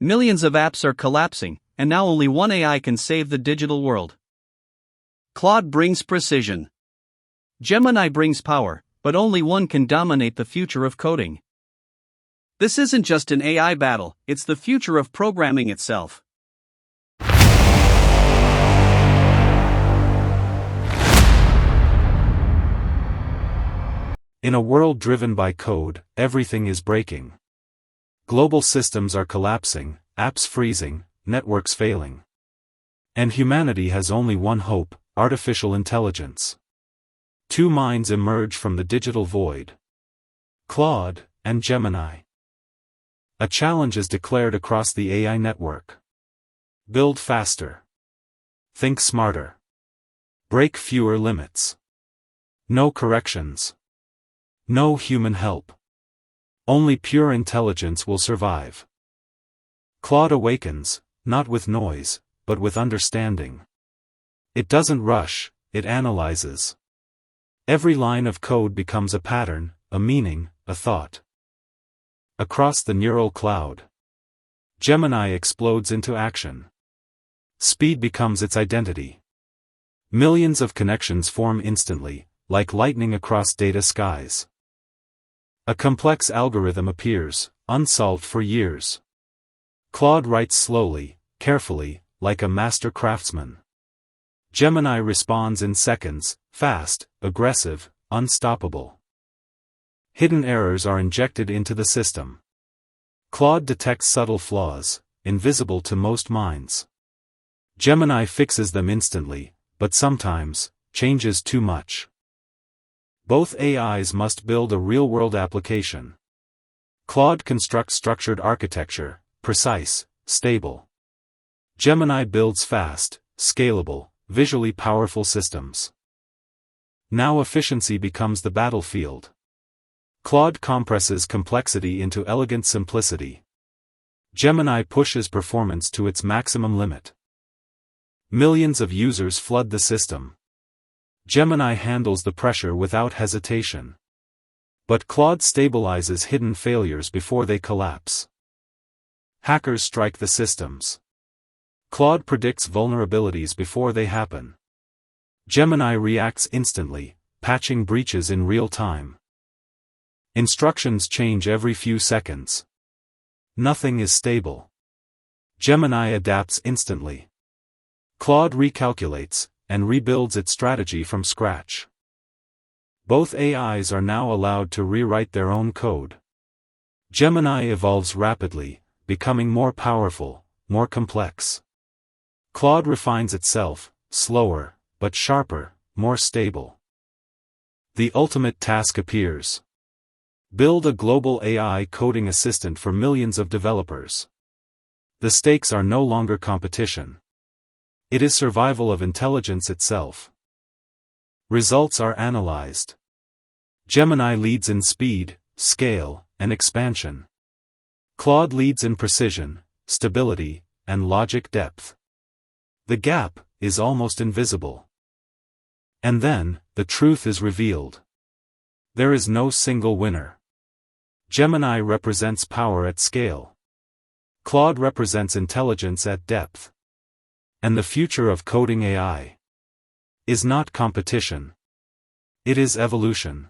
Millions of apps are collapsing, and now only one AI can save the digital world. Claude brings precision. Gemini brings power, but only one can dominate the future of coding. This isn't just an AI battle, it's the future of programming itself. In a world driven by code, everything is breaking. Global systems are collapsing, apps freezing, networks failing. And humanity has only one hope: artificial intelligence. Two minds emerge from the digital void: Claude and Gemini. A challenge is declared across the AI network. Build faster. Think smarter. Break fewer limits. No corrections. No human help. Only pure intelligence will survive. Claude awakens, not with noise, but with understanding. It doesn't rush, it analyzes. Every line of code becomes a pattern, a meaning, a thought. Across the neural cloud, Gemini explodes into action. Speed becomes its identity. Millions of connections form instantly, like lightning across data skies. A complex algorithm appears, unsolved for years. Claude writes slowly, carefully, like a master craftsman. Gemini responds in seconds, fast, aggressive, unstoppable. Hidden errors are injected into the system. Claude detects subtle flaws, invisible to most minds. Gemini fixes them instantly, but sometimes changes too much. Both AIs must build a real-world application. Claude constructs structured architecture, precise, stable. Gemini builds fast, scalable, visually powerful systems. Now efficiency becomes the battlefield. Claude compresses complexity into elegant simplicity. Gemini pushes performance to its maximum limit. Millions of users flood the system. Gemini handles the pressure without hesitation. But Claude stabilizes hidden failures before they collapse. Hackers strike the systems. Claude predicts vulnerabilities before they happen. Gemini reacts instantly, patching breaches in real time. Instructions change every few seconds. Nothing is stable. Gemini adapts instantly. Claude recalculates, and rebuilds its strategy from scratch. Both AIs are now allowed to rewrite their own code. Gemini evolves rapidly, becoming more powerful, more complex. Claude refines itself, slower, but sharper, more stable. The ultimate task appears. Build a global AI coding assistant for millions of developers. The stakes are no longer competition. It is survival of intelligence itself. Results are analyzed. Gemini leads in speed, scale, and expansion. Claude leads in precision, stability, and logic depth. The gap is almost invisible. And then, the truth is revealed. There is no single winner. Gemini represents power at scale. Claude represents intelligence at depth. And the future of coding AI is not competition. It is evolution.